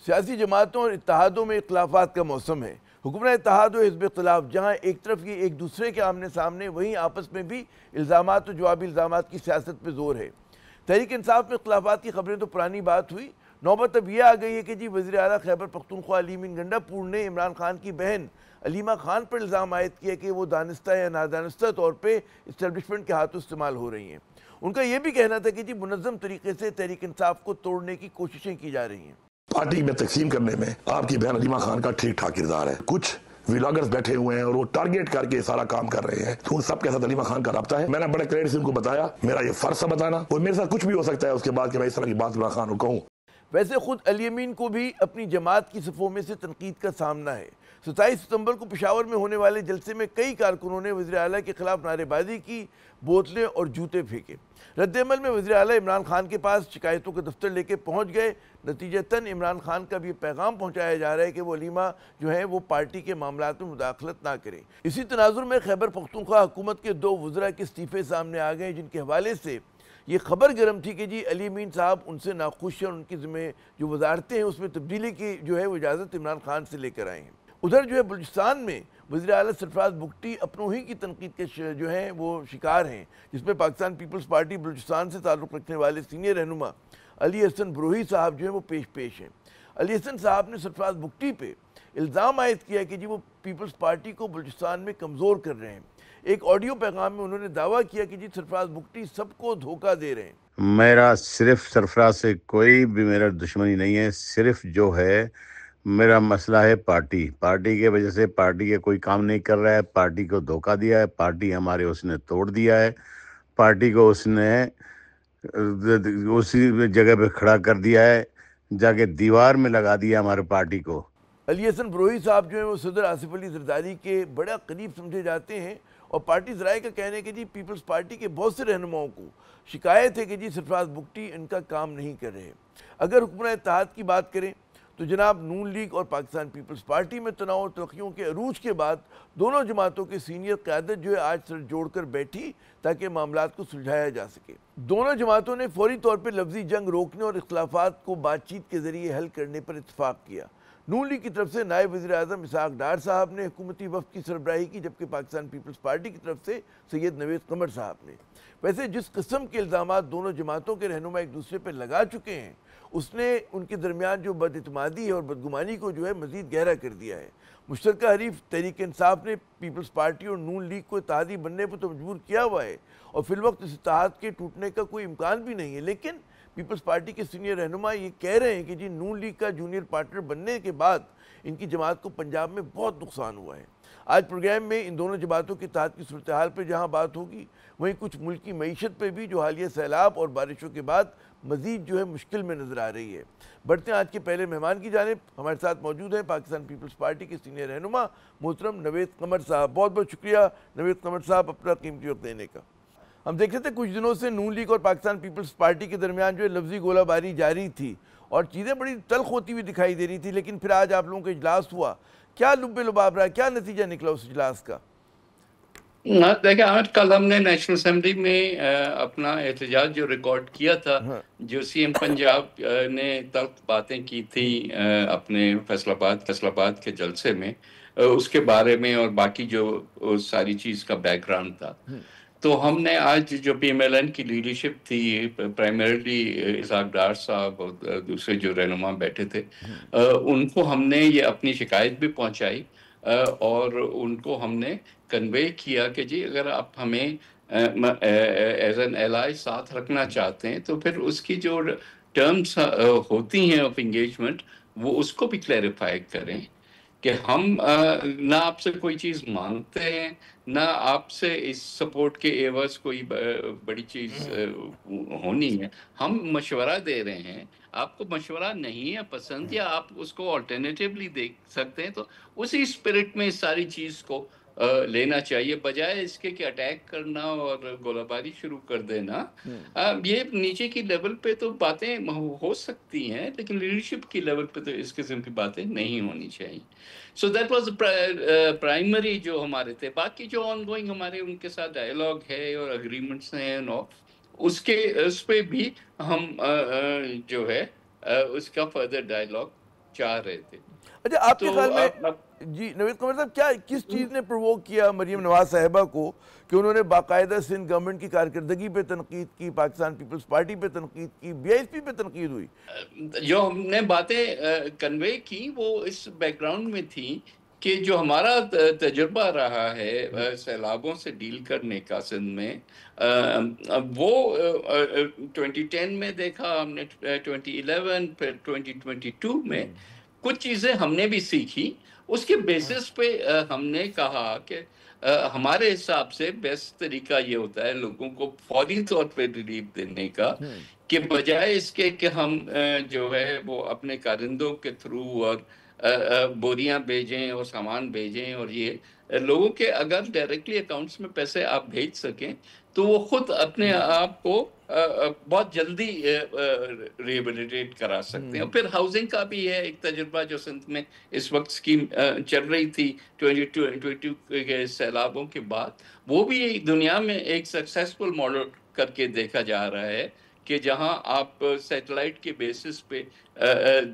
سیاسی جماعتوں اور اتحادوں میں اختلافات کا موسم ہے۔ حکمراں اتحاد و حزب اختلاف جہاں ایک طرف یہ ایک دوسرے کے آمنے سامنے، وہیں آپس میں بھی الزامات و جوابی الزامات کی سیاست پہ زور ہے۔ تحریک انصاف میں اختلافات کی خبریں تو پرانی بات ہوئی، نوبت اب یہ آ گئی ہے کہ جی وزیر اعلیٰ خیبر پختونخوا علی امین گنڈا پور نے عمران خان کی بہن علیمہ خان پر الزام عائد کیا کہ وہ دانستہ یا نادانستہ طور پہ اسٹیبلشمنٹ کے ہاتھوں استعمال ہو رہی ہیں۔ ان کا یہ بھی کہنا تھا کہ جی منظم طریقے سے تحریک انصاف کو توڑنے کی کوششیں کی جا رہی ہیں۔ پارٹی میں تقسیم کرنے میں آپ کی بہن علیمہ خان کا ٹھیک ٹھاک کردار ہے۔ کچھ ویلاگرز بیٹھے ہوئے ہیں اور وہ ٹارگیٹ کر کے سارا کام کر رہے ہیں، تو ان سب کے ساتھ علیمہ خان کا رابطہ ہے۔ میں نے بڑے کریڈٹ سے ان کو بتایا، میرا یہ فرض ہے بتانا، اور میرے ساتھ کچھ بھی ہو سکتا ہے اس کے بعد کہ میں اس طرح کی بات علیمہ خان کو کہوں۔ ویسے خود علی امین کو بھی اپنی جماعت کی صفوں میں سے تنقید کا سامنا ہے۔ 27 ستمبر کو پشاور میں ہونے والے جلسے میں کئی کارکنوں نے وزیر اعلیٰ کے خلاف نعرے بازی کی، بوتلیں اور جوتے پھینکے۔ رد عمل میں وزیر اعلیٰ عمران خان کے پاس شکایتوں کا دفتر لے کے پہنچ گئے۔ نتیجتاً عمران خان کا بھی یہ پیغام پہنچایا جا رہا ہے کہ وہ علیمہ جو ہیں وہ پارٹی کے معاملات میں مداخلت نہ کریں۔ اسی تناظر میں خیبر پختونخوا حکومت کے 2 وزراء کے استعفے سامنے آ گئے، جن کے حوالے سے یہ خبر گرم تھی کہ جی علی امین صاحب ان سے ناخوش ہیں اور ان کی ذمہ جو وزارتیں ہیں اس میں تبدیلی کی جو ہے وہ اجازت عمران خان سے لے کر آئے ہیں۔ ادھر جو ہے بلوچستان میں وزیر اعلیٰ سرفراز بگٹی اپنوں ہی کی تنقید کے جو ہیں وہ شکار ہیں، جس میں پاکستان پیپلز پارٹی بلوچستان سے تعلق رکھنے والے سینئر رہنما علی حسن بروہی صاحب جو ہیں وہ پیش ہیں۔ علی حسن صاحب نے سرفراز بگٹی پہ الزام عائد کیا کہ جی وہ پیپلز پارٹی کو بلوچستان میں کمزور کر رہے ہیں۔ ایک آڈیو پیغام میں انہوں نے دعویٰ کیا کہ جی سرفراز بگٹی سب کو دھوکہ دے رہے ہیں۔ میرا صرف سرفراز سے کوئی بھی میرا دشمنی نہیں ہے، صرف جو ہے میرا مسئلہ ہے پارٹی کی وجہ سے پارٹی کے کوئی کام نہیں کر رہا ہے، پارٹی کو دھوکہ دیا ہے، پارٹی ہمارے اس نے توڑ دیا ہے، پارٹی کو اس نے اسی جگہ پہ کھڑا کر دیا ہے، جا کے دیوار میں لگا دیا ہمارے پارٹی کو۔ علی حسن بروہی صاحب جو ہیں وہ صدر آصف علی زرداری کے بڑا قریب سمجھے جاتے ہیں، اور پارٹی ذرائع کا کہنا ہے کہ جی پیپلز پارٹی کے بہت سے رہنماؤں کو شکایت ہے کہ جی سرفراز بگٹی ان کا کام نہیں کر رہے۔ اگر حکمراں اتحاد کی بات کریں تو جناب نون لیگ اور پاکستان پیپلز پارٹی میں تناؤ اور تلخیوں کے عروج کے بعد دونوں جماعتوں کے سینئر قیادت جو ہے آج سر جوڑ کر بیٹھی تاکہ معاملات کو سلجھایا جا سکے۔ دونوں جماعتوں نے فوری طور پر لفظی جنگ روکنے اور اختلافات کو بات چیت کے ذریعے حل کرنے پر اتفاق کیا۔ نون لیگ کی طرف سے نائب وزیر اعظم اسحاق ڈار صاحب نے حکومتی وفد کی سربراہی کی، جبکہ پاکستان پیپلز پارٹی کی طرف سے سید نوید قمر صاحب نے۔ ویسے جس قسم کے الزامات دونوں جماعتوں کے رہنما ایک دوسرے پر لگا چکے ہیں، اس نے ان کے درمیان جو بد اعتمادی ہے اور بدگمانی کو جو ہے مزید گہرا کر دیا ہے۔ مشترکہ حریف تحریک انصاف نے پیپلز پارٹی اور نون لیگ کو اتحادی بننے پر تو مجبور کیا ہوا ہے، اور فی الوقت اس اتحاد کے ٹوٹنے کا کوئی امکان بھی نہیں ہے، لیکن پیپلز پارٹی کے سینئر رہنما یہ کہہ رہے ہیں کہ جی نون لیگ کا جونیئر پارٹنر بننے کے بعد ان کی جماعت کو پنجاب میں بہت نقصان ہوا ہے۔ آج پروگرام میں ان دونوں جماعتوں کے اتحاد کی صورتحال پہ جہاں بات ہوگی، وہیں کچھ ملکی معیشت پہ بھی جو حالیہ سیلاب اور بارشوں کے بعد مزید جو ہے مشکل میں نظر آ رہی ہے۔ بڑھتے ہیں آج کے پہلے مہمان کی جانب۔ ہمارے ساتھ موجود ہیں پاکستان پیپلز پارٹی کے سینئر رہنما محترم نوید قمر صاحب۔ بہت بہت شکریہ نوید قمر صاحب اپنا قیمتی وقت دینے کا۔ ہم دیکھ رہے تھے کچھ دنوں سے نون لیگ اور پاکستان پیپلز پارٹی کے درمیان جو ہے لفظی گولہ باری جاری تھی اور چیزیں بڑی تلخ ہوتی ہوئی دکھائی دے رہی تھی، لیکن پھر آج آپ لوگوں کا اجلاس ہوا، کیا لب لباب رہا، کیا نتیجہ نکلا اس اجلاس کا؟ دیکھیں آج کل ہم نے نیشنل اسمبلی میں اپنا احتجاج جو ریکارڈ کیا تھا، جو سی ایم پنجاب نے تلخ باتیں کی تھی اپنے فیصل آباد کے جلسے میں، اس کے بارے میں اور باقی جو ساری چیز کا بیک گراؤنڈ تھا، تو ہم نے آج جو پی ایم ایل این کی لیڈرشپ تھی، پرائمریلی اسحاق ڈار صاحب اور دوسرے جو رہنما بیٹھے تھے، ان کو ہم نے یہ اپنی شکایت بھی پہنچائی اور ان کو ہم نے کنوے کیا کہ جی اگر آپ ہمیں ایز این ایلائی ساتھ رکھنا چاہتے ہیں تو پھر اس کی جو ٹرمز ہوتی ہیں آف انگیجمنٹ وہ اس کو بھی کلیریفائی کریں کہ ہم نہ آپ سے کوئی چیز مانگتے ہیں، نہ آپ سے اس سپورٹ کے ایوز کوئی بڑی چیز ہونی ہے، ہم مشورہ دے رہے ہیں، آپ کو مشورہ نہیں ہے پسند یا آپ اس کو آلٹرنیٹیولی دیکھ سکتے ہیں، تو اسی اسپرٹ میں اس ساری چیز کو لینا چاہیے، بجائے اس کے کہ اٹیک کرنا اور گولہ باری شروع کر دینا۔ یہ نیچے کی لیول پہ تو باتیں ہو سکتی ہیں، لیکن لیڈرشپ کی لیول پہ تو اس قسم کی باتیں نہیں ہونی چاہیے۔ سو دیٹ واز پرائمری جو ہمارے تھے۔ باقی جو آن گوئنگ ہمارے ان کے ساتھ ڈائلاگ ہے اور اگریمنٹس ہیں اس پہ بھی ہم جو ہے اس کا فردر ڈائلاگ چاہ رہے تھے. اچھا آپ کے خیال میں اب جی نوید قمر صاحب کیا کس چیز نے پرووک کیا مریم نواز صاحبہ کو کہ انہوں نے باقاعدہ سندھ گورنمنٹ کی کارکردگی پہ تنقید کی, پاکستان پیپلز پارٹی پہ تنقید کی, بی ایس پی پہ تنقید ہوئی؟ جو ہم نے باتیں کنوے کی وہ اس بیک گراؤنڈ میں تھی کہ جو ہمارا تجربہ رہا ہے سیلابوں سے ڈیل کرنے کا سندھ میں, وہ 2010 میں دیکھا ہم نے, 2011 پھر 2022 میں کچھ چیزیں ہم نے بھی سیکھی. اس کے بیسس پہ ہم نے کہا کہ ہمارے حساب سے بیسٹ طریقہ یہ ہوتا ہے لوگوں کو فوری طور پہ ریلیف دینے کا, کہ بجائے اس کے کہ ہم جو ہے وہ اپنے کارندوں کے تھرو اور بوریاں بھیجیں اور سامان بھیجیں, اور یہ لوگوں کے اگر ڈائریکٹلی اکاؤنٹس میں پیسے آپ بھیج سکیں تو وہ خود اپنے آپ کو بہت جلدی ریبلیٹیٹ کرا سکتے ہیں. پھر ہاؤسنگ کا بھی ہے ایک تجربہ جو سندھ میں اس وقت اسکیم چل رہی تھی 2022 کے سیلابوں کے بعد, وہ بھی دنیا میں ایک سکسیسفل ماڈل کر کے دیکھا جا رہا ہے کہ جہاں آپ سیٹلائٹ کے بیسس پہ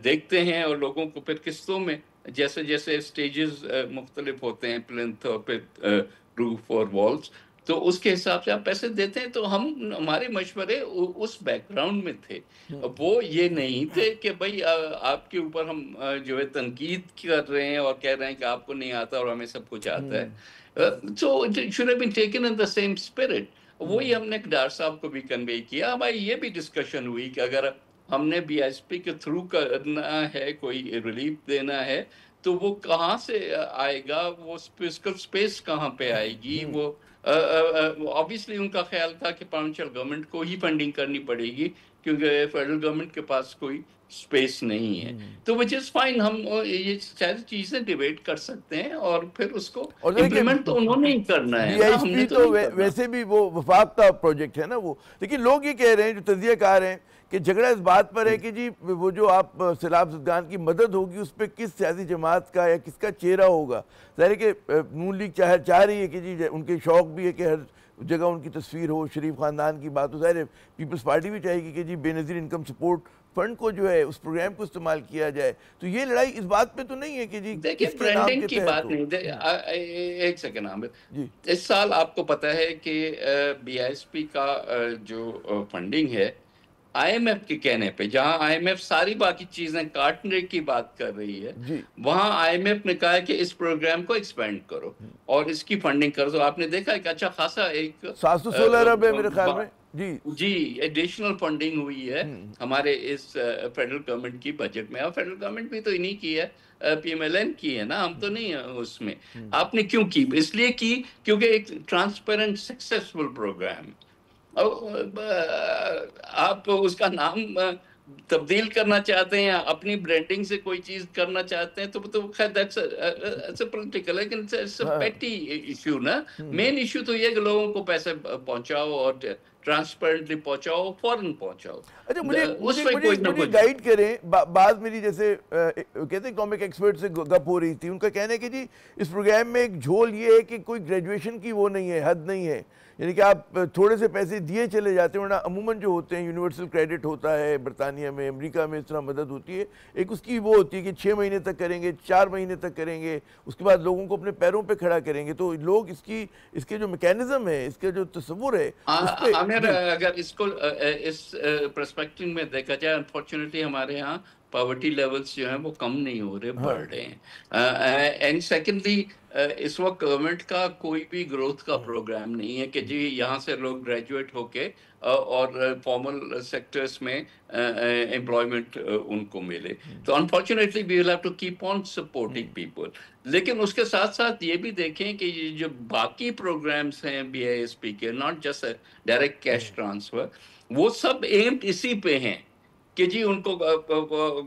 دیکھتے ہیں اور لوگوں کو پھر قسطوں میں جیسے جیسے سٹیجز مختلف ہوتے ہیں, پلنتھ اور پھر روف اور والز, تو اس کے حساب سے آپ پیسے دیتے ہیں. تو ہمارے مشورے اس بیک گراؤنڈ میں تھے, وہ یہ نہیں تھے کہ بھائی آپ کے اوپر ہم جو ہے تنقید کر رہے ہیں اور کہہ رہے ہیں کہ آپ کو نہیں آتا اور ہمیں سب کچھ آتا ہے. So it should have been taken in the same spirit. وہی ہم نے ڈار صاحب کو بھی کنوے کیا. بھائی یہ بھی ڈسکشن ہوئی کہ اگر ہم نے بی ایس پی کے تھرو کرنا ہے, کوئی ریلیف دینا ہے, تو وہ کہاں سے آئے گا, وہ فزیکل اسپیس کہاں پہ آئے گی. وہ obviously ان کا خیال تھا کہ پروونشل گورنمنٹ کو ہی فنڈنگ کرنی پڑے گی کیونکہ فیڈرل گورنمنٹ کے پاس کوئی اسپیس نہیں ہے. تو وچ از فائن, ہم یہ ساری چیزیں ڈیبیٹ کر سکتے ہیں اور پھر اس کو امپلیمنٹ تو انہوں نے ہی کرنا ہے نا, ہم نے تو نہیں کرنا. ویسے بھی وہ وفاق کا پروجیکٹ ہے نا وہ, لیکن لوگ یہ کہہ رہے ہیں جو تجزیہ کار ہیں کہ جھگڑا اس بات پر ہے کہ جی وہ جو آپ سیلاب زدگان کی مدد ہوگی اس پہ کس سیاسی جماعت کا یا کس کا چہرہ ہوگا. ظاہر ہے کہ نون لیگ چاہ رہی ہے کہ جی ان کے شوق بھی ہے کہ ہر جگہ ان کی تصویر ہو, شریف خاندان کی بات ہو. ظاہر ہے پیپلز پارٹی بھی چاہے گی کہ جی بے نظیر انکم سپورٹ فنڈ کو جو ہے اس پروگرام کو استعمال کیا جائے. تو یہ لڑائی اس بات پہ تو نہیں ہے کہ جی دیکھیں برانڈنگ کی بات نہیں. ایک سیکنڈ عامر, اس سال آپ کو پتا ہے کہ بی ایس پی کا جو فنڈنگ ہے آئی ایم ایف کے کہنے پہ, جہاں آئی ایم ایف ساری باقی چیزیں کاٹنے کی بات کر رہی ہے, وہاں آئی ایم ایف نے کہا ہے کہ اس پروگرام کو ایکسپینڈ کرو اور اس کی فنڈنگ کر دو. آپ نے دیکھا ایک اچھا خاصا ایک 716 ارب ہے میرے خیال میں جی ایڈیشنل فنڈنگ ہوئی ہے ہمارے اس فیڈرل گورنمنٹ کی بجٹ میں. اور فیڈرل گورنمنٹ بھی تو انہیں کی ہے, پی ایم ایل این کی ہے نا, ہم تو نہیں ہیں اس میں. آپ نے کیوں کی؟ اس لیے کی کیونکہ ایک ٹرانسپیرنٹ سکسیسفل پروگرام. آپ اس کا نام تبدیل کرنا چاہتے ہیں, اپنی برانڈنگ سے کوئی چیز کرنا چاہتے ہیں تو خیر دیٹس پولیٹیکل, لیکن اٹس اے پیٹی ایشو نا. مین ایشو تو یہ ہے کہ لوگوں کو پیسے پہنچاؤ اور ٹرانسپیرنٹلی پہنچاؤ, فوراً پہنچاؤ. اچھا مجھے گائیڈ کریں. بعض میری جیسے کہتے ہیں اکنامک ایکسپرٹ سے گپ ہو رہی تھی, ان کا کہنا ہے کہ جی اس پروگرام میں ایک جھول یہ ہے کہ کوئی گریجویشن کی وہ نہیں ہے, حد نہیں ہے, یعنی کہ آپ تھوڑے سے پیسے دیے چلے جاتے ہیں. ورنہ عموماً جو ہوتے ہیں یونیورسل کریڈٹ ہوتا ہے برطانیہ میں, امریکہ میں اس طرح مدد ہوتی ہے, ایک اس کی وہ ہوتی ہے کہ 6 مہینے تک کریں گے, 4 مہینے تک کریں گے, اس کے بعد لوگوں کو اپنے پیروں پہ کھڑا کریں گے. تو لوگ اس کے جو میکینزم ہے, اس کے جو تصور ہے اگر اس کو اس پرسپیکٹو میں دیکھا جائے, انفارچونیٹلی ہمارے یہاں پاورٹی لیولز جو ہیں وہ کم نہیں ہو رہے, بڑھ رہے ہیں. اینڈ سیکنڈلی اس وقت گورنمنٹ کا کوئی بھی گروتھ کا پروگرام نہیں ہے کہ جی یہاں سے لوگ گریجویٹ ہو کے اور فارمل سیکٹرز میں امپلائمنٹ ان کو ملے. تو unfortunately we will have to keep on supporting people. لیکن اس کے ساتھ ساتھ یہ بھی دیکھیں کہ یہ جو باقی پروگرامز ہیں بی آئی ایس پی کے, not just direct cash transfer, وہ سب ایمڈ اسی پہ ہیں کہ جی ان کو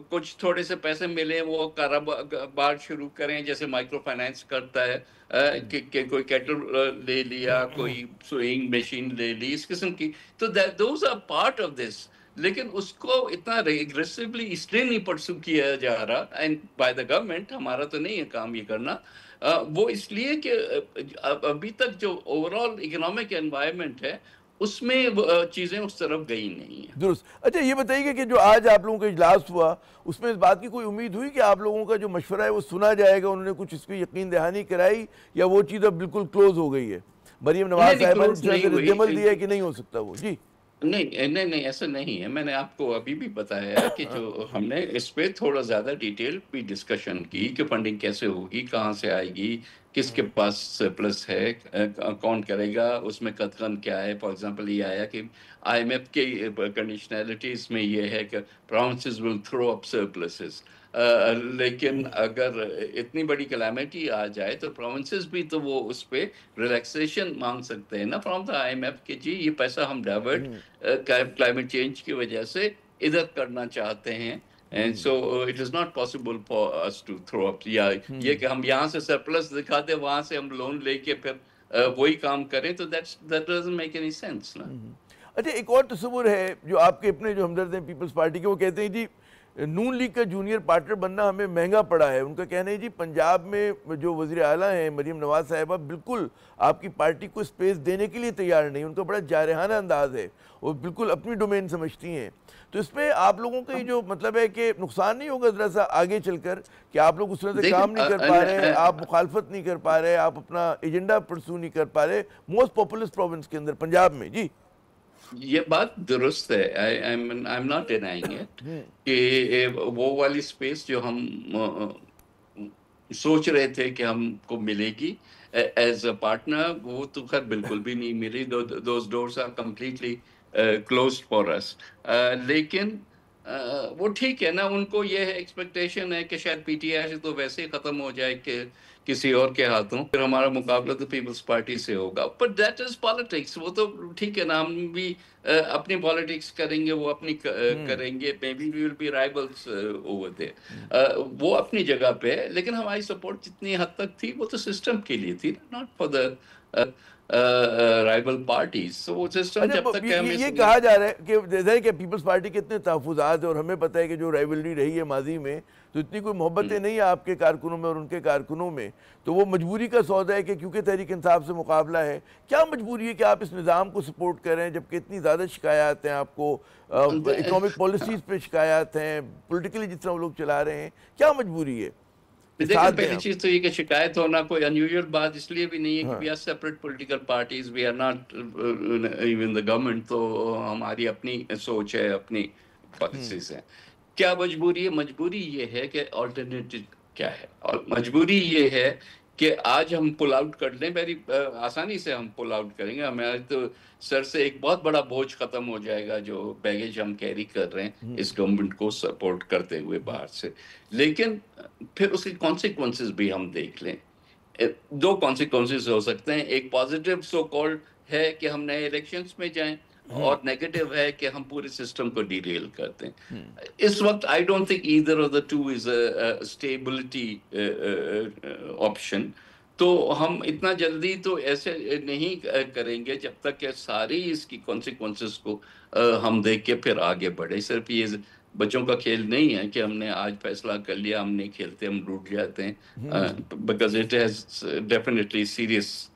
کچھ تھوڑے سے پیسے ملے, وہ کاروبار شروع کریں, جیسے مائکرو فائنانس کرتا ہے کہ کوئی کیٹل لے لیا, کوئی سوئنگ مشین لے لی, اس قسم کی. تو those are part of this. لیکن اس کو اتنا ایگریسولی اس لیے نہیں پرسو کیا جا رہا, اینڈ بائی دا گورنمنٹ, ہمارا تو نہیں ہے کام یہ کرنا, وہ اس لیے کہ ابھی تک جو اوور آل اکنامک انوائرمنٹ ہے اس میں چیزیں اس طرف گئی نہیں ہیں. درست. اچھا یہ بتائیے کہ جو آج آپ لوگوں کا اجلاس ہوا اس میں اس بات کی کوئی امید ہوئی کہ آپ لوگوں کا جو مشورہ ہے وہ سنا جائے گا, انہوں نے کچھ اس کی یقین دہانی کرائی, یا وہ چیز اب بالکل کلوز ہو گئی ہے؟ مریم نواز صاحبہ نے رد عمل دیا ہے کہ نہیں ہو سکتا وہ؟ جی نہیں ایسا نہیں ہے. میں نے آپ کو ابھی بھی بتایا کہ جو ہم نے اس پہ تھوڑا زیادہ ڈیٹیل بھی ڈسکشن کی کہ فنڈنگ کیسے ہوگی, کہاں سے آئے گی, کس کے پاس سرپلس ہے, کون کرے گا, اس میں قطعاً کیا ہے. فار ایگزامپل یہ آیا کہ آئی ایم ایف کی کنڈیشنلٹیز میں یہ ہے کہ پروونسز ول تھرو اپ سرپلسز, لیکن اگر اتنی بڑی کلیمٹی آ جائے تو پروونسز بھی تو وہ اس پہ ریلیکسیشن مانگ سکتے ہیں نا from the I M F کہ جی یہ پیسہ ہم ڈائیورٹ کلائمیٹ چینج کی وجہ سے ادھر کرنا چاہتے ہیں. And so it is not possible for us to throw up یا یہ کہ ہم یہاں سے سرپلس دکھا دیں وہاں سے ہم لون لے کے پھر وہی کام کریں, تو that doesn't make any sense نا. اچھا ایک اور تصور ہے جو آپ کے اپنے جو ہمدرد ہیں پیپلز پارٹی کے, وہ کہتے ہیں جی نون لیگ کا جونیئر پارٹنر بننا ہمیں مہنگا پڑا ہے. ان کا کہنا ہے جی پنجاب میں جو وزیر اعلیٰ ہیں مریم نواز صاحبہ بالکل آپ کی پارٹی کو اسپیس دینے کے لیے تیار نہیں, ان کا بڑا جارحانہ انداز ہے, وہ بالکل اپنی ڈومین سمجھتی ہیں. تو اس پہ آپ لوگوں کا یہ جو مطلب ہے کہ نقصان نہیں ہوگا ذرا سا آگے چل کر کہ آپ لوگ اس طرح سے کام نہیں کر پا رہے, آپ مخالفت نہیں کر پا رہے, آپ اپنا ایجنڈا پرسو نہیں کر پا رہے موسٹ پاپولس پروونس کے اندر پنجاب میں؟ جی یہ بات درست ہے, I'm not denying it کہ وہ والی سپیس جو ہم سوچ رہے تھے کہ ہم کو ملے گی ایز اے پارٹنر, وہ تو خیر بالکل بھی نہیں ملی. those doors are completely closed for us. لیکن وہ ٹھیک ہے نا, ان کو یہ ایکسپیکٹیشن ہے کہ شاید پی ٹی آئی سے تو ویسے ہی ختم ہو جائے کہ کسی اور کے ہاتھوں, پھر ہمارا مقابلہ تو پیپلز پارٹی سے ہوگا. بٹ دیٹ از پالیٹکس, وہ تو ٹھیک ہے نا, ہم بھی اپنی پالیٹکس کریں گے, وہ اپنی کریں گے, may be we will be rivals over there, وہ اپنی جگہ پہ ہے. لیکن ہماری سپورٹ جتنی حد تک تھی وہ تو سسٹم کے لیے تھی, ناٹ فار دا رائبل پارٹیز. وہ سسٹم جب تک یہ کہا جا رہا ہے کہ پیپلز پارٹی کے اتنے تحفظات ہیں, اور ہمیں پتہ ہے کہ جو رائیولری رہی ہے ماضی میں, تو اتنی کوئی محبتیں نہیں ہیں آپ کے کارکنوں میں اور ان کے کارکنوں میں, تو وہ مجبوری کا سودا ہے کہ کیونکہ تحریک انصاف سے مقابلہ ہے. کیا مجبوری ہے کہ آپ اس نظام کو سپورٹ کریں جبکہ اتنی زیادہ شکایات ہیں آپ کو, اکنامک پالیسیز پہ شکایات ہیں, پولیٹیکلی جس طرح وہ لوگ چلا رہے ہیں, کیا مجبوری ہے؟ دیکھیں پہلی چیز تو یہ کہ شکایت ہونا کوئی انیوژل بات اس لیے بھی نہیں ہے کہ we are separate political parties, we are not even the government, تو ہماری اپنی سوچ ہے, اپنی پالیسیز ہیں. کیا مجبوری ہے؟ مجبوری یہ ہے کہ آلٹرنیٹو کیا ہے, اور مجبوری یہ ہے کہ آج ہم پل آؤٹ کر لیں, بڑی آسانی سے ہم پل آؤٹ کریں گے, ہمارے تو سر سے ایک بہت بڑا بوجھ ختم ہو جائے گا جو بیگیج ہم کیری کر رہے ہیں اس گورنمنٹ کو سپورٹ کرتے ہوئے باہر سے. لیکن پھر اس کے کانسیکوینسز بھی ہم دیکھ لیں. دو کانسیکوینسز ہو سکتے ہیں, ایک پازیٹیو سو کالڈ ہے کہ ہم نئے الیکشنز میں جائیں, اور نیگیٹو ہے کہ ہم پورے سسٹم کو ڈیریل کرتے ہیں. اس وقت I don't think either of the two is a stability option. تو ہم اتنا جلدی تو ایسے نہیں کریں گے جب تک کہ ساری اس کی کانسیکوینسز کو ہم دیکھ کے پھر آگے بڑھے. صرف یہ بچوں کا کھیل نہیں ہے کہ ہم نے آج فیصلہ کر لیا, ہم نہیں کھیلتے, ہم روٹ جاتے ہیں, because it has definitely serious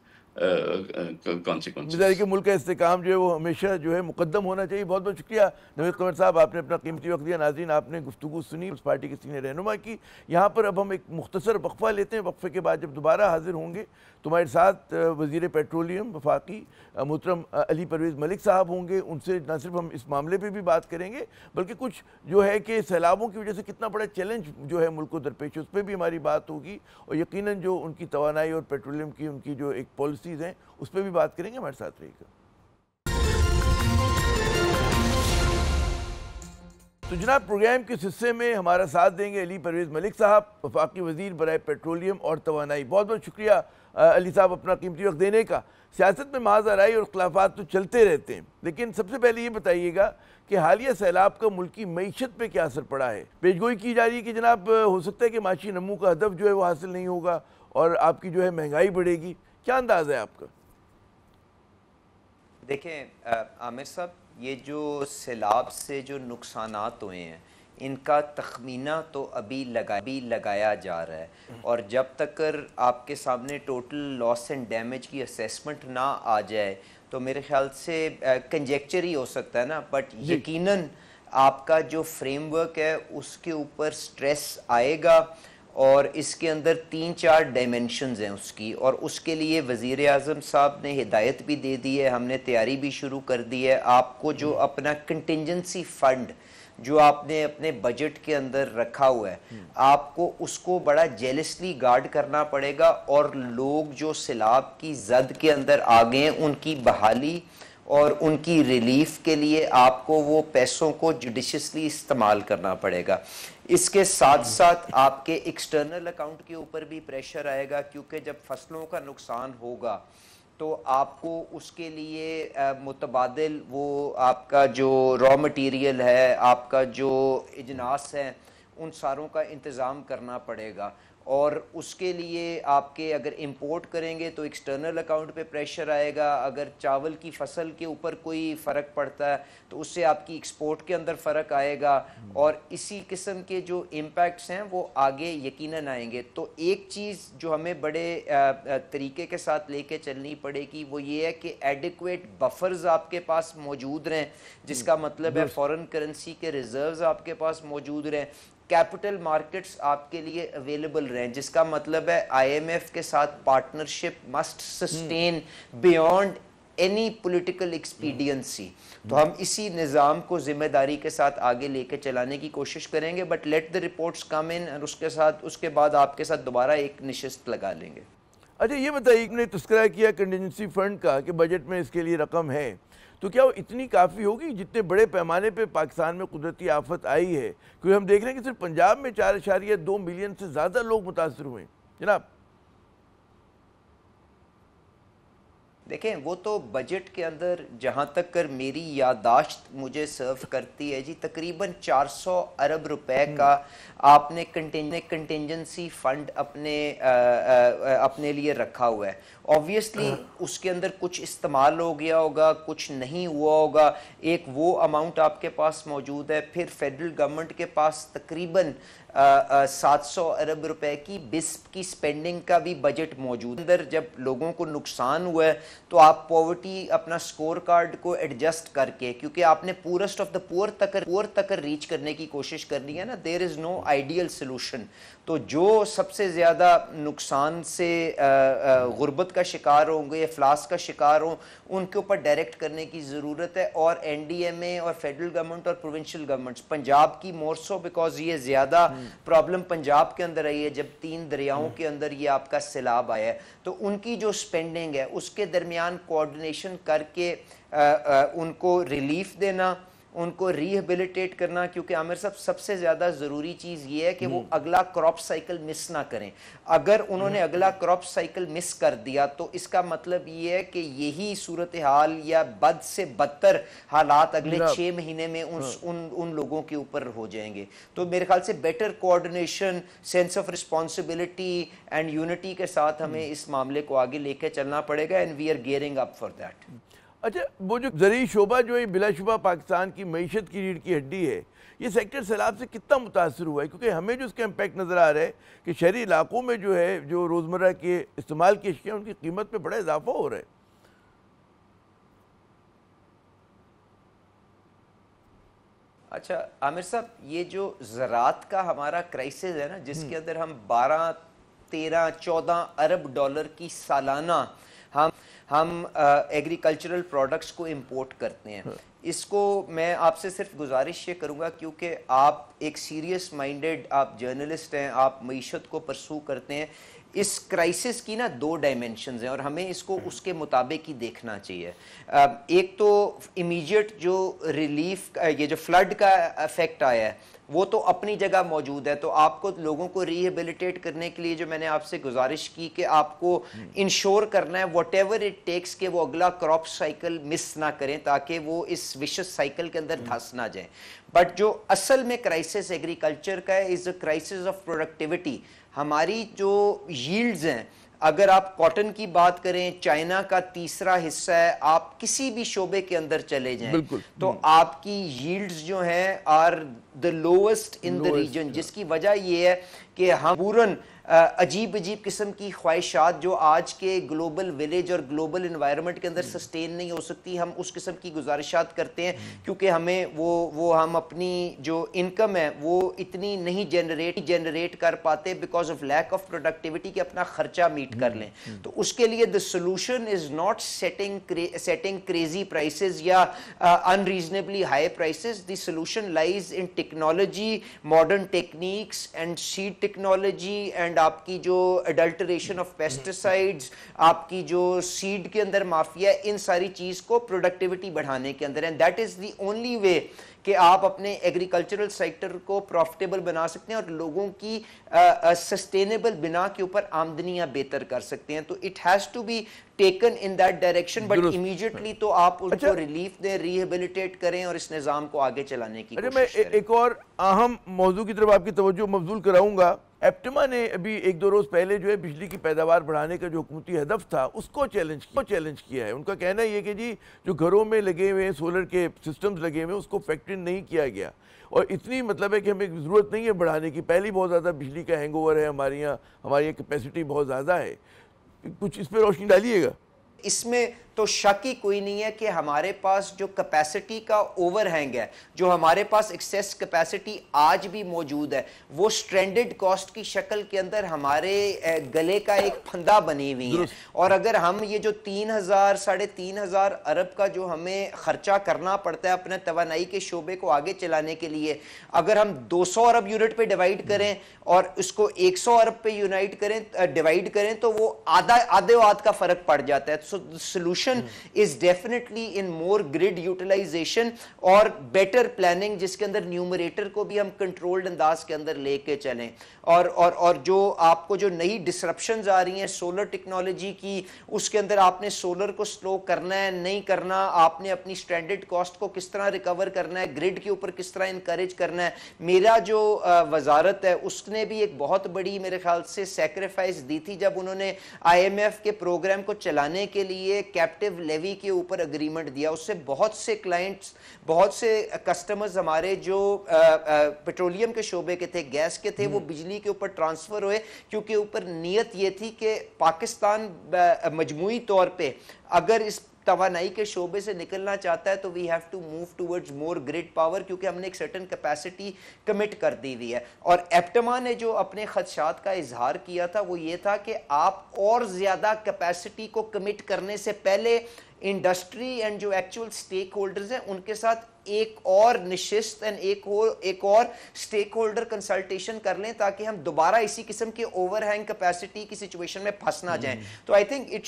consequences. کہ ملک کا استحکام جو ہے وہ ہمیشہ جو ہے مقدم ہونا چاہیے. بہت بہت شکریہ نوید قمر صاحب, آپ نے اپنا قیمتی وقت دیا. ناظرین آپ نے گفتگو سنی اس پارٹی کے سینئر رہنما کی. یہاں پر اب ہم ایک مختصر وقفہ لیتے ہیں, وقفے کے بعد جب دوبارہ حاضر ہوں گے تمہارے ساتھ وزیر پیٹرولیم وفاقی محترم علی پرویز ملک صاحب ہوں گے. ان سے نہ صرف ہم اس معاملے پہ بھی بات کریں گے بلکہ کچھ جو ہے کہ سیلابوں کی وجہ سے کتنا بڑا چیلنج جو ہے ملک کو درپیش ہے اس پہ بھی ہماری بات ہوگی, اور یقیناً جو ان کی توانائی اور پیٹرولیم کی ان کی جو ایک پالیسیز ہیں اس پہ بھی بات کریں گے. ہمارے ساتھ رہے گا. تو جناب پروگرام کے اس حصے میں ہمارا ساتھ دیں گے علی پرویز ملک صاحب, وفاقی وزیر برائے پیٹرولیم اور توانائی. بہت بہت شکریہ علی صاحب اپنا قیمتی وقت دینے کا. سیاست میں محض آرائی اور اختلافات تو چلتے رہتے ہیں, لیکن سب سے پہلے یہ بتائیے گا کہ حالیہ سیلاب کا ملکی معیشت پہ کیا اثر پڑا ہے؟ پیشگوئی کی جا رہی ہے کہ جناب ہو سکتا ہے کہ معاشی نمو کا ہدف جو ہے وہ حاصل نہیں ہوگا اور آپ کی جو ہے مہنگائی بڑھے گی. کیا انداز ہے آپ کا؟ دیکھیں عامر صاحب, یہ جو سیلاب سے جو نقصانات ہوئے ہیں ان کا تخمینہ تو ابھی لگایا جا رہا ہے, اور جب تک آپ کے سامنے ٹوٹل لاس اینڈ ڈیمیج کی اسیسمنٹ نہ آ جائے تو میرے خیال سے کنجیکچر ہی ہو سکتا ہے نا, بٹ یقیناً آپ کا جو فریم ورک ہے اس کے اوپر سٹریس آئے گا, اور اس کے اندر 3-4 ڈائمنشنز ہیں اس کی, اور اس کے لیے وزیر اعظم صاحب نے ہدایت بھی دے دی ہے, ہم نے تیاری بھی شروع کر دی ہے. آپ کو جو اپنا کنٹینجنسی فنڈ جو آپ نے اپنے بجٹ کے اندر رکھا ہوا ہے, آپ کو اس کو بڑا جیلسلی گارڈ کرنا پڑے گا, اور لوگ جو سیلاب کی زد کے اندر آ گئے ہیں ان کی بحالی اور ان کی ریلیف کے لیے آپ کو وہ پیسوں کو جوڈیشسلی استعمال کرنا پڑے گا. اس کے ساتھ ساتھ آپ کے ایکسٹرنل اکاؤنٹ کے اوپر بھی پریشر آئے گا, کیونکہ جب فصلوں کا نقصان ہوگا تو آپ کو اس کے لیے متبادل وہ آپ کا جو را مٹیریل ہے, آپ کا جو اجناس ہے, ان ساروں کا انتظام کرنا پڑے گا. اور اس کے لیے آپ کے اگر امپورٹ کریں گے تو ایکسٹرنل اکاؤنٹ پہ پریشر آئے گا, اگر چاول کی فصل کے اوپر کوئی فرق پڑتا ہے تو اس سے آپ کی ایکسپورٹ کے اندر فرق آئے گا, اور اسی قسم کے جو امپیکٹس ہیں وہ آگے یقیناً آئیں گے. تو ایک چیز جو ہمیں بڑے طریقے کے ساتھ لے کے چلنی پڑے گی وہ یہ ہے کہ ایڈیکویٹ بفرز آپ کے پاس موجود رہیں, جس کا مطلب ہے فورن کرنسی کے ریزروز آپ کے پاس موجود رہیں, کیپٹل مارکیٹس آپ کے لیے اویلیبل رہیں, جس کا مطلب ہے آئی ایم ایف کے ساتھ partnership must sustain beyond any political expediency. تو ہم اسی نظام کو ذمہ داری کے ساتھ آگے لے کے چلانے کی کوشش کریں گے, بٹ لیٹ دی رپورٹس کم ان, اور اس کے بعد آپ کے ساتھ دوبارہ ایک نشست لگا لیں گے. اچھا یہ بتائیے, ایک نے تذکرہ کیا کنٹینجنسی فنڈ کا کہ بجٹ میں اس کے لیے رقم ہے, تو کیا وہ اتنی کافی ہوگی جتنے بڑے پیمانے پہ پاکستان میں قدرتی آفت آئی ہے؟ کیونکہ ہم دیکھ رہے ہیں کہ صرف پنجاب میں 4.2 ملین سے زیادہ لوگ متاثر ہوئے ہیں جناب. دیکھیں وہ تو بجٹ کے اندر جہاں تک کر میری یادداشت مجھے سرو کرتی ہے جی, تقریباً 400 ارب روپے کا آپ نے کنٹینجنسی فنڈ اپنے لیے رکھا ہوا ہے. آبویسلی اس کے اندر کچھ استعمال ہو گیا ہوگا, کچھ نہیں ہوا ہوگا, ایک وہ اماؤنٹ آپ کے پاس موجود ہے. پھر فیڈرل گورنمنٹ کے پاس تقریباً 700 ارب روپے کی بسپ کی سپینڈنگ کا بھی بجٹ موجود. اندر جب لوگوں کو نقصان ہوا ہے تو آپ پاورٹی اپنا سکور کارڈ کو ایڈجسٹ کر کے, کیونکہ آپ نے پورسٹ آف دا پور تک ریچ کرنے کی کوشش کرنی ہے نا, دیر از نو آئیڈیل سلوشن. تو جو سب سے زیادہ نقصان سے غربت کا شکار ہوں گے, افلاس کا شکار ہوں, ان کے اوپر ڈائریکٹ کرنے کی ضرورت ہے. اور این ڈی ایم اے اور فیڈرل گورنمنٹ اور پروونشل گورنمنٹس, پنجاب کی مور سو بیکاز یہ زیادہ پرابلم پنجاب کے اندر آئی ہے جب 3 دریاؤں کے اندر یہ آپ کا سیلاب آیا ہے, تو ان کی جو سپینڈنگ ہے اس کے درمیان کوآرڈینیشن کر کے ان کو ریلیف دینا, ان کو ریہیبلیٹیٹ کرنا. کیونکہ عامر صاحب سب سے زیادہ ضروری چیز یہ ہے کہ وہ اگلا کراپ سائیکل مس نہ کریں. اگر انہوں نے اگلا کراپ سائیکل مس کر دیا تو اس کا مطلب یہ ہے کہ یہی صورتحال یا بد سے بدتر حالات اگلے 6 مہینے میں ان لوگوں کے اوپر ہو جائیں گے. تو میرے خیال سے better coordination, sense of responsibility and unity کے ساتھ ہمیں اس معاملے کو آگے لے کے چلنا پڑے گا, and we are gearing up for that. اچھا وہ جو زرعی شعبہ جو ہے بلا شبہ پاکستان کی معیشت کی ریڑھ کی ہڈی ہے, یہ سیکٹر سیلاب سے کتنا متاثر ہوا ہے؟ کیونکہ ہمیں جو اس کا امپیکٹ نظر آ رہا ہے کہ شہری علاقوں میں جو ہے جو روزمرہ کے استعمال کی اشیاء ان کی قیمت پہ بڑا اضافہ ہو رہا ہے. اچھا عامر صاحب, یہ جو زراعت کا ہمارا کرائسس ہے نا, جس کے اندر ہم 12, 13, 14 ارب ڈالر کی سالانہ ہم ایگریکلچرل پروڈکٹس کو امپورٹ کرتے ہیں, اس کو میں آپ سے صرف گزارش یہ کروں گا, کیونکہ آپ ایک سیریس مائنڈڈ آپ جرنلسٹ ہیں, آپ معیشت کو پرسو کرتے ہیں. اس کرائسس کی نا 2 ڈائمنشنز ہیں اور ہمیں اس کو اس کے مطابق ہی دیکھنا چاہیے. ایک تو امیجیٹ جو ریلیف, یہ جو فلڈ کا افیکٹ آیا ہے وہ تو اپنی جگہ موجود ہے, تو آپ کو لوگوں کو ریہیبلیٹیٹ کرنے کے لیے جو میں نے آپ سے گزارش کی کہ آپ کو انشور کرنا ہے واٹ ایور اٹ ٹیکس کہ وہ اگلا کراپ سائیکل مس نہ کریں تاکہ وہ اس وشس سائیکل کے اندر دھس نہ جائیں. بٹ جو اصل میں کرائسس ایگریکلچر کا ہے از اے کرائسس آف پروڈکٹیوٹی. ہماری جو ییلڈز ہیں, اگر آپ کاٹن کی بات کریں, چائنا کا تیسرا حصہ ہے, آپ کسی بھی شعبے کے اندر چلے جائیں تو آپ کی ییلڈز جو ہیں are the lowest in the region, جس کی وجہ یہ ہے کہ ہم پورن عجیب قسم کی خواہشات جو آج کے گلوبل ویلیج اور گلوبل انوائرمنٹ کے اندر سسٹین نہیں ہو سکتی، ہم اس قسم کی گزارشات کرتے ہیں کیونکہ ہمیں ہم اپنی جو انکم ہے وہ اتنی نہیں جنریٹ کر پاتے because of lack of productivity کہ اپنا خرچہ میٹ کر لیں. تو اس کے لیے the solution is not setting crazy prices یا unreasonably high prices. The solution lies in technology, modern techniques and seed technology and آپ کی جو adulteration of pesticides, آپ کی جو seed کے اندر مافیا ہے، ان ساری چیز کو productivity بڑھانے کے اندر. And that is the only way کہ آپ اپنے ایگریکلچرل سیکٹر کو پروفٹیبل بنا سکتے ہیں اور لوگوں کی سسٹینیبل بنا کے اوپر آمدنیاں بہتر کر سکتے ہیں. تو it has to be taken in that direction, but immediately تو آپ ان کو ریلیف دیں، ریہیبلیٹیٹ کریں اور اس نظام کو آگے چلانے کی کوشش کریں. میں ایک اور اہم موضوع کی طرف آپ کی توجہ مبذول کراؤں گا. ایپٹما نے ابھی 1-2 روز پہلے جو ہے بجلی کی پیداوار بڑھانے کا جو حکومتی ہدف تھا اس کو چیلنج کیا ہے. ان کا کہنا یہ کہ جی جو گھروں میں لگے ہوئے سولر کے سسٹمز لگے ہوئے اس کو فیکٹری نہیں کیا گیا، اور اتنی مطلب ہے کہ ہمیں ضرورت نہیں ہے بڑھانے کی. پہلی بہت زیادہ بجلی کا ہینگ اوور ہے ہماری یہاں، ہماری کیپیسٹی بہت زیادہ ہے. کچھ اس پہ روشنی ڈالیے گا. اس میں تو شک ہی کوئی نہیں ہے کہ ہمارے پاس جو کیپیسٹی کا اوور ہینگ ہے، جو ہمارے پاس ایکسیس کیپیسٹی آج بھی موجود ہے، وہ سٹرینڈڈ کاسٹ کی شکل کے اندر ہمارے گلے کا ایک پھندا بنی ہوئی ہے. اور اگر ہم یہ جو 3,000-3,500 ارب کا جو ہمیں خرچہ کرنا پڑتا ہے اپنے توانائی کے شعبے کو آگے چلانے کے لیے، اگر ہم 200 ارب یونٹ پہ ڈیوائیڈ کریں اور اس کو 100 ارب پہ ڈیوائیڈ کریں تو وہ آدھے کا فرق پڑ جاتا ہے. So the solution is definitely in more grid utilization اور better planning جس کے اندر نیومریٹر کو بھی ہم کنٹرولڈ انداز کے اندر لے کے چلیں. اور جو آپ کو جو نئی ڈسرپشنز آ رہی ہیں سولر ٹیکنالوجی کی، اس کے اندر آپ نے سولر کو سلو کرنا ہے نہیں کرنا، آپ نے اپنی سٹینڈرڈ کاسٹ کو کس طرح ریکور کرنا ہے، گریڈ کے اوپر کس طرح انکریج کرنا ہے. میرا جو وزارت ہے اس نے بھی ایک بہت بڑی میرے خیال سے سیکریفائس دی تھی جب انہوں نے IMF کے پروگرام کو چلانے کے لیے کیپٹیو لیوی کے اوپر اگریمنٹ دیا. اس سے بہت سے کلائنٹس، بہت سے کسٹمرز ہمارے جو پیٹرولیم کے شعبے کے تھے، گیس کے تھے، وہ بجلی کے اوپر ٹرانسفر ہوئے، کیونکہ اوپر نیت یہ تھی کہ پاکستان مجموعی طور پہ اگر اس توانائی کے شعبے سے نکلنا چاہتا ہے تو we have to move towards more grid power, کیونکہ ہم نے ایک سرٹن کیپیسٹی کمٹ کر دی ہوئی ہے. اور ایپٹما نے جو اپنے خدشات کا اظہار کیا تھا وہ یہ تھا کہ آپ اور زیادہ کیپیسٹی کو کمٹ کرنے سے پہلے انڈسٹری اینڈ جو ایکچوئل سٹیک ہولڈرز ہیں ان کے ساتھ ایک اور نشست ایک اور سٹیک ہولڈر کنسلٹیشن کر لیں تاکہ ہم دوبارہ اسی قسم کے اوور ہینگ کیپیسٹی کی سچویشن میں پھنس نہ جائیں. تو I think it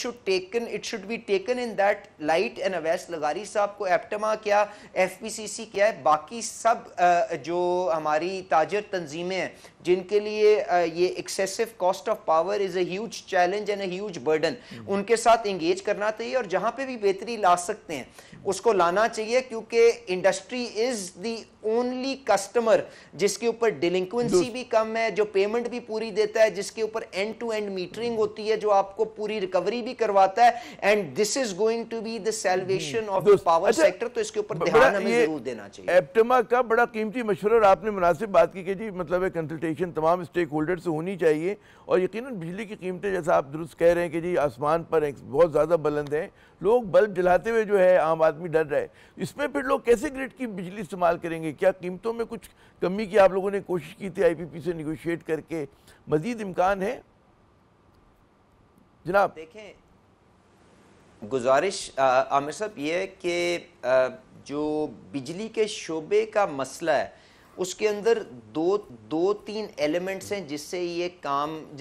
should be taken in that light. And Awais لغاری صاحب کو ایپٹما کیا، FPCC کیا ہے، باقی سب جو ہماری تاجر تنظیمیں ہیں جن کے لیے یہ excessive cost of power is a huge challenge and a huge burden, ان کے ساتھ انگیج کرنا چاہیے اور جہاں پہ بھی بہتری لا سکتے ہیں اس کو لانا چاہیے، کیونکہ industry is the only customer جس کے اوپر ڈیلنکوینسی بھی کم ہے، جو پیمنٹ بھی پوری دیتا ہے، جس کے اوپر اینڈ ٹو اینڈ میٹرنگ ہوتی ہے، جو آپ کو پوری ریکوری بھی کرواتا ہے. And this is going to be the salvation of power sector. تو اس کے اوپر دھیان ہمیں ضرور دینا چاہیے. ایپٹما کا بڑا قیمتی مشورہ اور آپ نے مناسب بات کی کہ جی مطلب ہے کنسلٹیشن تمام اسٹیک ہولڈر سے ہونی چاہیے. اور یقیناً بجلی کی قیمتیں جیسا آپ درست کہہ رہے ہیں کہ جی آسمان پر بہت زیادہ بلند ہیں، لوگ بلب جلاتے ہوئے جو ہے عام آدمی ڈر رہا ہے. اس میں پھر لوگ کیسے گریڈ کی بجلی استعمال کریں گے؟ کیا قیمتوں میں کچھ کمی کی آپ لوگوں نے کوشش کی تھی IPP سے نیگوشیٹ کر کے؟ مزید امکان ہے جناب؟ دیکھیں گزارش عامر صاحب یہ ہے کہ جو بجلی کے شعبے کا مسئلہ ہے اس کے اندر دو تین ایلیمنٹس ہیں جس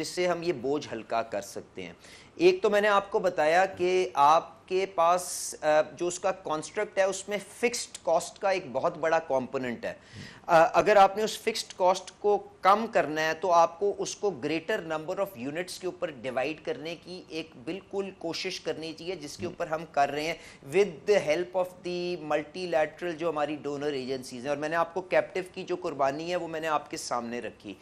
سے ہم یہ بوجھ ہلکا کر سکتے ہیں. ایک تو میں نے آپ کو بتایا کہ آپ کے پاس جو اس کا کانسٹرکٹ ہے اس میں فکسڈ کاسٹ کا ایک بہت بڑا کمپوننٹ ہے. اگر آپ نے اس فکسڈ کاسٹ کو کم کرنا ہے تو آپ کو اس کو گریٹر نمبر آف یونٹس کے اوپر ڈیوائیڈ کرنے کی ایک بالکل کوشش کرنی چاہیے، جس کے اوپر ہم کر رہے ہیں with the help of the multi lateral جو ہماری ڈونر ایجنسیز ہیں. اور میں نے آپ کو کیپٹیو کی جو قربانی ہے وہ میں نے آپ کے سامنے رکھی.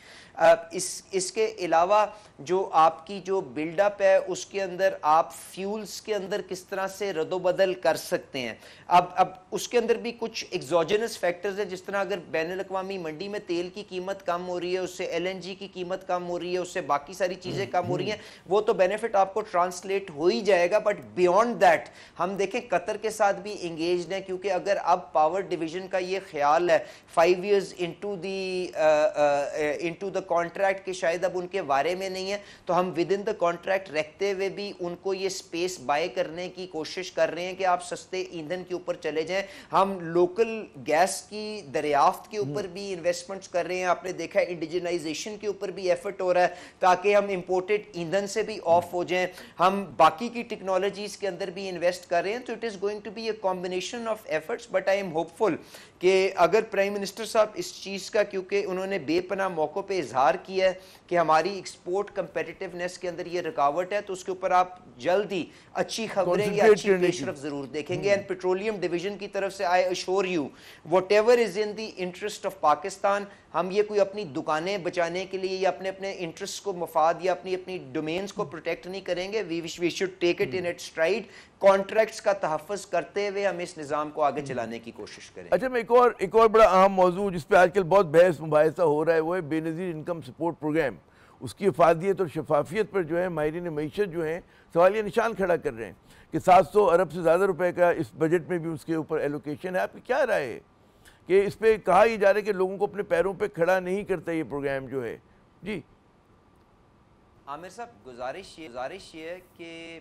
اس کے علاوہ جو آپ کی جو بلڈ اپ ہے اس کے اندر آپ فیولز کے اندر کس طرح طرح سے رد و بدل کر سکتے ہیں. اب اس کے اندر بھی کچھ ایگزوجنس فیکٹرز ہیں, جس طرح اگر بین الاقوامی منڈی میں تیل کی قیمت کم ہو رہی ہے, اس سے LNG کی قیمت کم ہو رہی ہے, اس سے باقی ساری چیزیں کم ہو رہی ہیں, وہ تو بینیفٹ آپ کو ٹرانسلیٹ ہو ہی جائے گا. بٹ بیونڈ دیٹ ہم دیکھیں قطر کے ساتھ بھی انگیجڈ ہیں, کیونکہ اگر اب پاور ڈویژن کا یہ خیال ہے 5 years into the contract کہ شاید اب ان کے بارے میں نہیں ہے, تو ہم ود ان دا کانٹریکٹ رکھتے ہوئے بھی ان کو یہ سپیس بائی کرنے کی کوشش کر رہے ہیں کہ آپ سستے ایندھن کے اوپر چلے جائیں. ہم لوکل گیس کی دریافت کے اوپر بھی انویسٹمنٹس کر رہے ہیں. آپ نے دیکھا ہے انڈیجنائزیشن کے اوپر بھی ایفرٹ ہو رہا ہے تاکہ ہم امپورٹڈ ایندھن سے بھی آف ہو جائیں. ہم باقی کی ٹیکنالوجیز کے اندر بھی انویسٹ کر رہے ہیں. تو it is going to be a combination of efforts, but I am hopeful کہ اگر پرائم منسٹر صاحب اس چیز کا, کیونکہ انہوں نے بے پناہ موقع پہ اظہار کیا ہے کہ ہماری ایکسپورٹ کمپیٹیٹیونیس کے اندر یہ رکاوٹ ہے, تو اس کے اوپر آپ جلد ہی اچھی خبریں یا اچھی پیش رفت ضرور دیکھیں گے. اینڈ پیٹرولیم ڈویژن کی طرف سے I assure you whatever is in the interest of Pakistan, ہم یہ کوئی اپنی دکانیں بچانے کے لیے یا اپنے انٹرسٹ کو مفاد یا اپنی ڈومینز کو پروٹیکٹ نہیں کریں گے. We should take it in it stride, contracts کا تحفظ کرتے ہوئے ہم اس نظام کو آگے چلانے کی کوشش کریں. اچھا, میں ایک اور بڑا اہم موضوع جس پہ آج کل بہت بحث مباحثہ ہو رہا ہے وہ ہے بے نظیر انکم سپورٹ پروگرام. اس کی افادیت اور شفافیت پر جو ہے ماہرین معیشت جو ہیں سوالیہ نشان کھڑا کر رہے ہیں کہ 700 ارب سے زیادہ روپے کا اس بجٹ میں بھی اس کے اوپر ایلوکیشن ہے. آپ کی کیا رائے ہے کہ اس پہ کہا ہی جا رہا ہے کہ لوگوں کو اپنے پیروں پہ کھڑا نہیں کرتا یہ پروگرام جو ہے؟ جی عامر صاحب, گزارش یہ ہے کہ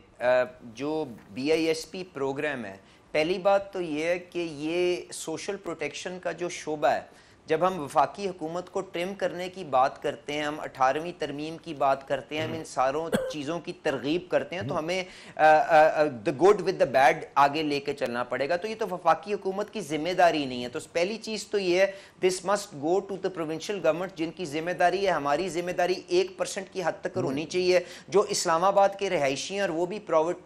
جو BISP پروگرام ہے, پہلی بات تو یہ ہے کہ یہ سوشل پروٹیکشن کا جو شعبہ ہے, جب ہم وفاقی حکومت کو ٹرم کرنے کی بات کرتے ہیں, ہم 18ویں ترمیم کی بات کرتے ہیں, ہم ان ساروں چیزوں کی ترغیب کرتے ہیں, تو ہمیں the good with the bad آگے لے کے چلنا پڑے گا. تو یہ تو وفاقی حکومت کی ذمہ داری نہیں ہے. تو پہلی چیز تو یہ ہے this must go to the provincial government, جن کی ذمہ داری ہے. ہماری ذمہ داری 1% کی حد تک ہونی چاہیے. جو اسلام آباد کے رہائشی ہیں اور وہ بھی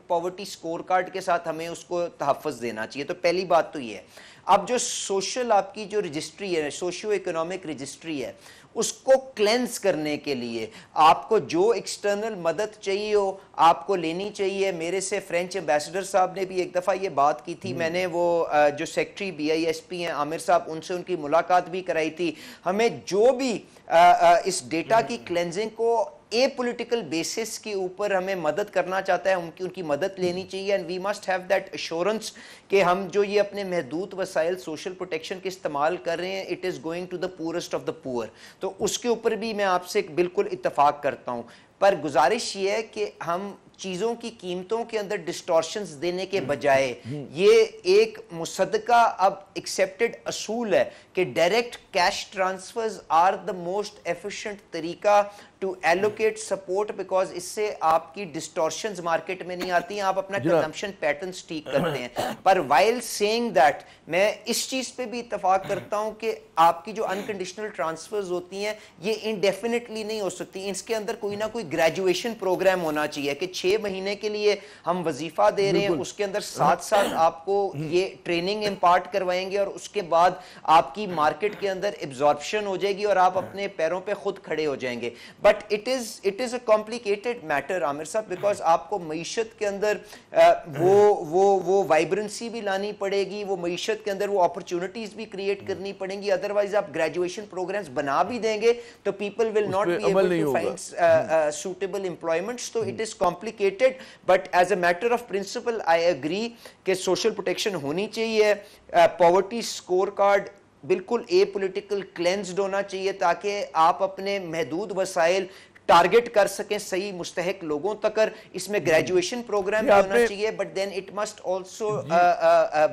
پاورٹی سکور کارڈ کے ساتھ ہمیں اس کو تحفظ دینا چاہیے. تو پہلی بات تو یہ ہے. اب جو سوشل آپ کی جو رجسٹری ہے, سوشیو اکنامک رجسٹری ہے, اس کو کلینز کرنے کے لیے آپ کو جو ایکسٹرنل مدد چاہیے ہو آپ کو لینی چاہیے. میرے سے فرینچ ایمبیسڈر صاحب نے بھی ایک دفعہ یہ بات کی تھی, میں نے وہ جو سیکٹری BISP ہیں عامر صاحب, ان سے ان کی ملاقات بھی کرائی تھی. ہمیں جو بھی اس ڈیٹا کی کلینزنگ کو اے پولیٹیکل بیسس کے اوپر ہمیں مدد کرنا چاہتا ہے, ان کی مدد لینی چاہیے. And we must have that assurance کہ ہم جو یہ اپنے محدود وسائل سوشل پروٹیکشن کے استعمال کر رہے ہیں, it is going to the poorest of the poor. تو اس کے اوپر بھی میں آپ سے بالکل اتفاق کرتا ہوں. پر گزارش یہ ہے کہ ہم چیزوں کی قیمتوں کے اندر ڈسٹورشنز دینے کے بجائے, یہ ایک مصدقہ اب ایکسیپٹڈ اصول ہے کہ direct cash transfers are the most efficient طریقہ ٹو ایلوکیٹ سپورٹ, بیکاز اس سے آپ کی ڈسٹورشنز مارکیٹ میں نہیں آتی ہیں, آپ اپنا کنزمپشن پیٹرنز ٹھیک کرتے ہیں. پر وائل سیئنگ دیٹ میں اس چیز پہ بھی اتفاق کرتا ہوں کہ آپ کی جو انکنڈیشنل ٹرانسفرز ہوتی ہیں یہ انڈیفینٹلی نہیں ہو سکتی. اس کے اندر کوئی نہ کوئی گریجویشن پروگرام ہونا چاہیے کہ 6 مہینے کے لیے ہم وظیفہ دے رہے ہیں, اس کے اندر ساتھ ساتھ آپ کو یہ ٹریننگ امپارٹ کروائیں گے اور اس کے بعد آپ کی مارکیٹ کے اندر ایبزارپشن ہو جائے گی اور آپ اپنے پیروں پہ خود کھڑے ہو جائیں گے. But it is a complicated matter Amir Sahib, because آپ کو معیشت کے اندر وہ وائبرنسی بھی لانی پڑے گی, وہ معیشت کے اندر وہ اپرچونٹیز بھی کریٹ کرنی پڑیں گی. ادروائز آپ گریجویشن پروگرامز بنا بھی دیں گے تو people will not be able to find suitable employments. تو it is complicated, but as a matter of principle I agree کہ social protection ہونی چاہیے. poverty score card بالکل اے پولیٹیکل کلینزڈ ہونا چاہیے تاکہ آپ اپنے محدود وسائل ٹارگٹ کر سکیں صحیح مستحق لوگوں تک. اس میں گریجویشن پروگرام بھی ہونا چاہیے, but then it must also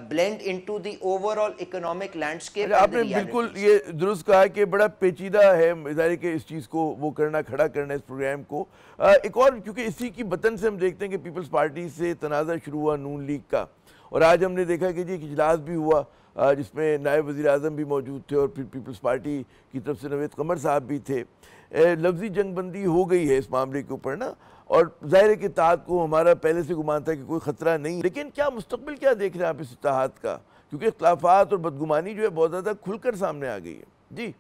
blend into the over all economic landscape. آپ نے بالکل یہ درست کہا کہ بڑا پیچیدہ ہے ادارے کے اس چیز کو وہ کرنا, کھڑا کرنا اس پروگرام کو. ایک اور کیونکہ اسی کی بطن سے ہم دیکھتے ہیں کہ پیپلز پارٹی سے تنازع شروع ہوا نون لیگ کا, اور آج ہم نے دیکھا کہ جی ایک اجلاس بھی ہوا جس میں نائب وزیر اعظم بھی موجود تھے اور پھر پیپلز پارٹی کی طرف سے نوید قمر صاحب بھی تھے. لفظی جنگ بندی ہو گئی ہے اس معاملے کے اوپر نا, اور ظاہر ہے کہ اتحاد کو ہمارا پہلے سے گمان تھا کہ کوئی خطرہ نہیں, لیکن کیا مستقبل کیا دیکھ رہے ہیں آپ اس اتحاد کا, کیونکہ اختلافات اور بدگمانی جو ہے بہت زیادہ کھل کر سامنے آ گئی ہے. جی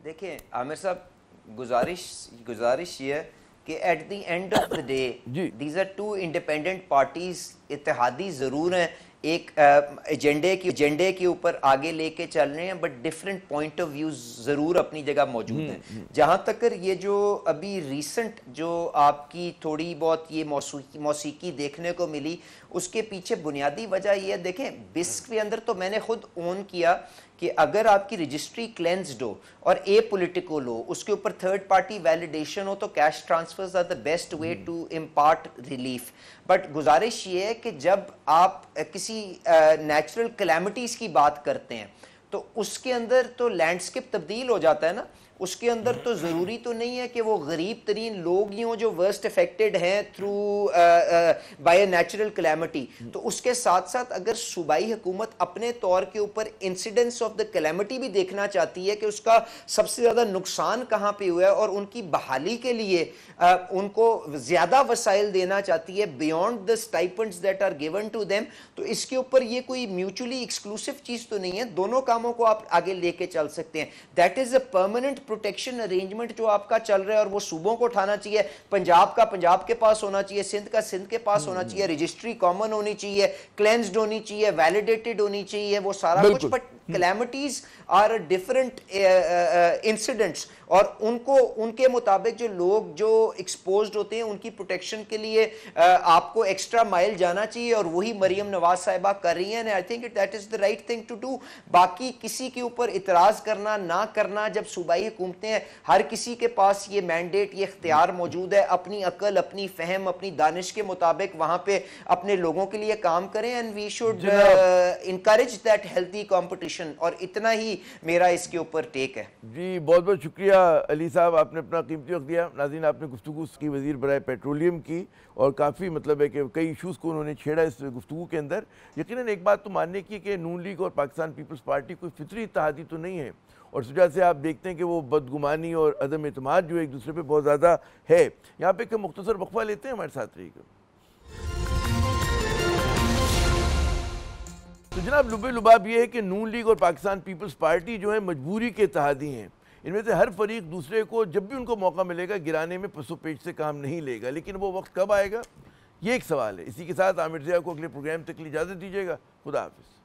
دیکھیں عامر صاحب, گزارش یہ ہے کہ at the end of the day these are two independent parties, اتحادی ضرور ہیں, ایک ایجنڈے کے اوپر آگے لے کے چل رہے ہیں, but different point of views ضرور اپنی جگہ موجود ہیں. جہاں تک یہ جو ابھی ریسنٹ جو آپ کی تھوڑی بہت یہ موسیقی دیکھنے کو ملی, اس کے پیچھے بنیادی وجہ یہ ہے, دیکھیں بسک کے اندر تو میں نے خود اون کیا کہ اگر آپ کی رجسٹری کلینزڈ ہو اور اے پولیٹیکل ہو, اس کے اوپر تھرڈ پارٹی ویلیڈیشن ہو, تو cash transfers are the best way to impart relief. But گزارش یہ ہے کہ جب آپ کسی نیچرل کلیمٹیز کی بات کرتے ہیں تو اس کے اندر تو لینڈسکیپ تبدیل ہو جاتا ہے نا. اس کے اندر تو ضروری تو نہیں ہے کہ وہ غریب ترین لوگ ہی ہوں جو ورسٹ افیکٹڈ ہیں through by a natural calamity. تو اس کے ساتھ ساتھ اگر صوبائی حکومت اپنے طور کے اوپر انسیڈنس آف دا کلیمٹی بھی دیکھنا چاہتی ہے کہ اس کا سب سے زیادہ نقصان کہاں پہ ہوا ہے, اور ان کی بحالی کے لیے ان کو زیادہ وسائل دینا چاہتی ہے beyond the stipends that are given to them, تو اس کے اوپر یہ کوئی میوچولی ایکسکلوسیو چیز تو نہیں ہے. دونوں کاموں کو آپ آگے لے کے چل سکتے ہیں. That is a permanent protection arrangement جو آپ کا چل رہا ہے, اور وہ صوبوں کو اٹھانا چاہیے. پنجاب کا پنجاب کے پاس ہونا چاہیے, سندھ کا سندھ کے پاس ہونا چاہیے, رجسٹری کامن ہونی چاہیے, کلینزڈ ہونی چاہیے, ویلیڈیٹڈ ہونی چاہیے, وہ سارا کچھ. But calamities are different incidents, اور ان کے مطابق جو لوگ جو ایکسپوزڈ ہوتے ہیں ان کی پروٹیکشن کے لیے آپ کو ایکسٹرا مائل جانا چاہیے, اور وہی مریم نواز صاحبہ کر رہی ہیں. I think that is the right thing to do. باقی کسی کے اوپر اعتراض کرنا نہ کرنا, جب صوبائی حکومتیں ہیں, ہر کسی کے پاس یہ مینڈیٹ, یہ اختیار موجود ہے, اپنی عقل, اپنی فہم, اپنی دانش کے مطابق وہاں پہ اپنے لوگوں کے لیے کام کریں. And we should encourage that healthy competition, اور اتنا ہی میرا اس کے اوپر ٹیک ہے. جی بہت بہت شکریہ علی صاحب, آپ نے اپنا قیمتی وقت دیا. ناظرین, آپ نے گفتگو کی وزیر برائے پیٹرولیم کی, اور کافی مطلب ہے کہ کئی ایشوز کو انہوں نے چھیڑا اس گفتگو کے اندر. یقیناً ایک بات تو ماننے کی کہ نون لیگ اور پاکستان پیپلز پارٹی کوئی فطری اتحادی تو نہیں ہے, اور اس وجہ سے آپ دیکھتے ہیں کہ وہ بدگمانی اور عدم اعتماد جو ایک دوسرے پہ بہت زیادہ ہے. یہاں پہ ایک مختصر وقفہ لیتے ہیں, ہمارے ساتھ رہیے گا. تو جناب لب لباب یہ ہے کہ نون لیگ اور پاکستان پیپلز پارٹی جو ہے مجبوری کے اتحادی ہیں. ان میں سے ہر فریق دوسرے کو جب بھی ان کو موقع ملے گا گرانے میں پس و پیش سے کام نہیں لے گا, لیکن وہ وقت کب آئے گا, یہ ایک سوال ہے. اسی کے ساتھ عامر ضیاء کو اگلے پروگرام تک کے لیے اجازت دیجیے گا. خدا حافظ.